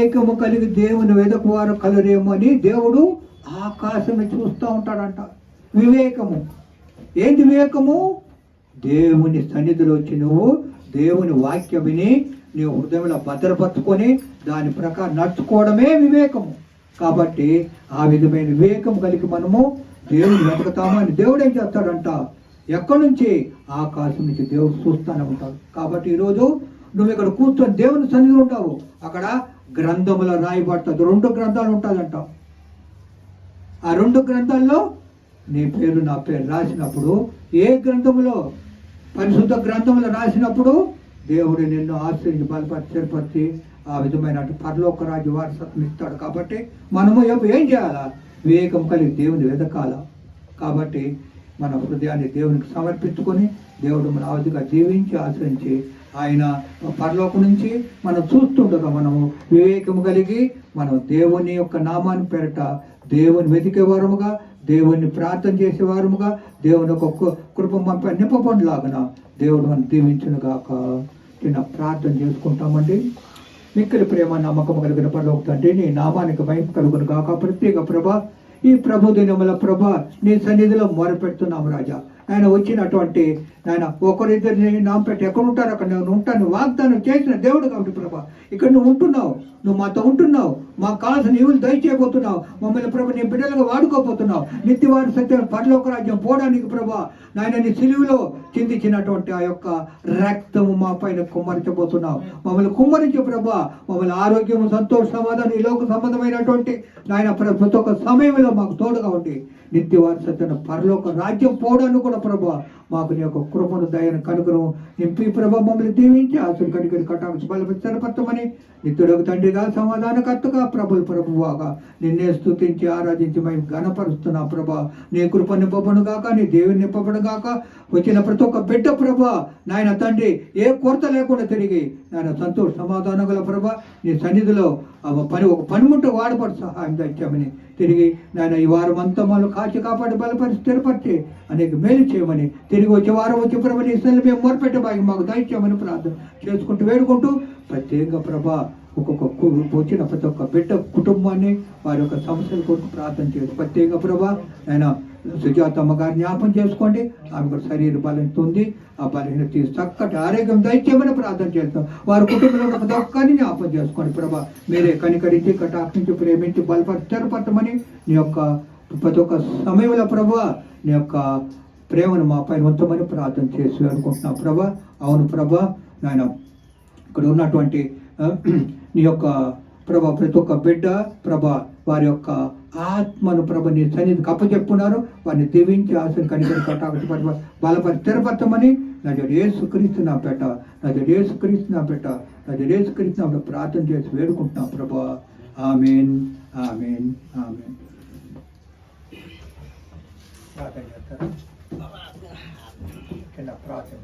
వివేకము కలిగి దేవుని వెదకువారు కలరేమో అని దేవుడు ఆకాశం చూస్తూ ఉంటాడంట. వివేకము ఏంటి? వివేకము దేవుని సన్నిధిలో వచ్చి నువ్వు దేవుని వాక్యం విని నీవు హృదయంలో భద్రపరుచుకొని దాని ప్రకారం నడుచుకోవడమే వివేకము. కాబట్టి ఆ విధమైన వివేకం కలిగి మనము దేవుని వెతకతామని దేవుడు ఏం చేస్తాడంట? ఎక్కడి నుంచి? ఆకాశం నుంచి దేవుడు చూస్తూనే ఉంటాడు. కాబట్టి ఈరోజు నువ్వు ఇక్కడ కూర్చొని దేవుని సన్నిధిలో ఉంటావు. అక్కడ గ్రంథములో రాయబడుతుంది. 2 గ్రంథాలు ఉంటాయంట. ఆ 2 గ్రంథాల్లో నీ పేరు నా పేరు రాసినప్పుడు, ఏ గ్రంథములో? పరిశుద్ధ గ్రంథములో రాసినప్పుడు దేవుడు నిన్ను ఆశ్రయించి బలపరిచి స్థిరపరిచి ఆ విధమైన పరలోక రాజ్య వారసత్వం ఇస్తాడు. కాబట్టి మనము ఏం చేయాలా? వివేకం కలిగి దేవుని వెతకాల. కాబట్టి మన హృదయాన్ని దేవునికి సమర్పించుకొని దేవుడు మన ఆవిధిగా జీవించి ఆశ్రయించి ఆయన పరలోకం నుంచి మనం చూస్తుండగా మనము వివేకము కలిగి మనం దేవుని యొక్క నామాన్ని పేరట దేవుని వెతికే వారముగా, దేవుని ప్రార్థన చేసే వారముగా, దేవుని యొక్క కృప మనపై నింపబడిలాగున దేవుడు మనం దీవించునుగాక. చిన్న ప్రార్థన చేసుకుంటామండి. మిక్కిలి ప్రేమ నమ్మకం కలిగిన పరలోక తండ్రి, నీ నామానికి భయం కలుగును గాక. ప్రత్యేక ప్రభ, ఈ ప్రభు దినముల ప్రభ నీ సన్నిధిలో మొరపెడుతున్నాము రాజా. ఆయన వచ్చినటువంటి ఆయన ఒకరిద్దరిని నామ పెట్టి ఎక్కడ ఉంటారు అక్కడ నేను ఉంటాను వాగ్దానం చేసిన దేవుడు. కాబట్టి ప్రభా ఇక్కడ నువ్వు ఉంటున్నావు, నువ్వు మాతో ఉంటున్నావు, మాకు కావాల్సిన నీవులు దయచేయబోతున్నావు, మమ్మల్ని ప్రభు నీ బిడ్డలుగా వాడుకోబోతున్నావు. నిత్యవారి సత్యం పరలోక రాజ్యం పోవడానికి ప్రభా నాయన నీ సిలువలో చిందించినటువంటి ఆ యొక్క రక్తము మా పైన కుమ్మరించబోతున్నావు. మమ్మల్ని కుమ్మరించే ప్రభా, మమ్మల్ని ఆరోగ్యము, సంతోష, సమాధానం, ఈ లోక సంబంధమైనటువంటి నాయన ప్రతి ఒక్క సమయంలో మాకు తోడుగా ఉండి నిత్యవారి సత్యం పరలోక రాజ్యం పోవడానికి కూడా ప్రభా మాకు నీ యొక్క కృపను దయను కనుగరం నింపి ప్రభా మమ్మల్ని దీవించి ఆశలు కనికరి కటాక్ష బలపరచమని నిత్యుడకు తండ్రిగా సమాధానకర్తగా ప్రభువాగా నిన్నే స్తుతించి ఆరాధించి మేము ఘనపరుస్తున్నా ప్రభా. నీ కృప నింపబడు గాక, నీ దేవుని నింపబడు గాక. వచ్చిన ప్రతి ఒక్క బిడ్డ ప్రభా నాయన తండ్రి ఏ కొరత లేకుండా తిరిగి నాయన సంతోష సమాధానం గల ప్రభా నీ సన్నిధిలో ఒక పనిముట్ట వాడపడు సహాయం తెచ్చామని తిరిగి నాయన ఈ వారం అంతా మనం కాచి కాపాడి బలపరిచి స్థిరపరిచి అనేక మేలు చేయమని తిరిగి వచ్చే వారం వచ్చే ప్రభు నీ సన్నిధిలో మేము మొరపెట్టే భాగ్యం మాకు దయచేయమని ప్రార్థన చేసుకుంటూ వేడుకుంటూ ప్రత్యేకంగా ప్రభా ఒక్కొక్క వచ్చిన ప్రతి ఒక్క బిడ్డ కుటుంబాన్ని వారి యొక్క సమస్యల కొరకు ప్రార్థన చేసి ప్రత్యేక ప్రభా ఆయన సుజాతమ్మ గారిని జ్ఞాపం చేసుకోండి. ఆమె కూడా శరీర బలంతో ఉంది, ఆ బలహీన తీసి చక్కటి ఆరోగ్యం దయచేయమని ప్రార్థన చేస్తాం. వారి కుటుంబంలో ఒక దొక్కని జ్ఞాపం చేసుకోండి ప్రభా. మీరే కనికరించి కటాక్షించి ప్రేమించి బలపరి స్థిరపరచమని నీ యొక్క ప్రతి ఒక్క సమయంలో ప్రభా నీ యొక్క ప్రేమను మా పైన ఉంచమని ప్రార్థన చేసి అనుకుంటున్నాం ప్రభా. అవును ప్రభా నాయన ఇక్కడ ఉన్నటువంటి నీ యొక్క ప్రభా ప్రతి ఒక్క బిడ్డ ప్రభా వారి యొక్క ఆత్మను ప్రభ నీ సన్నిధికి అప్పచెప్పున్నారు. వారిని దీవించి ఆశను కనికరి కటాక్ష బలపరి స్థిరపరచమని నా యేసుక్రీస్తు నా పెట్ట ప్రార్థన చేసి వేడుకుంటున్నాం ప్రభా. ఆమేన్ ఆమేన్ ఆమేన్. ప్రార్థన చేస్తారా? చిన్న ప్రార్థన.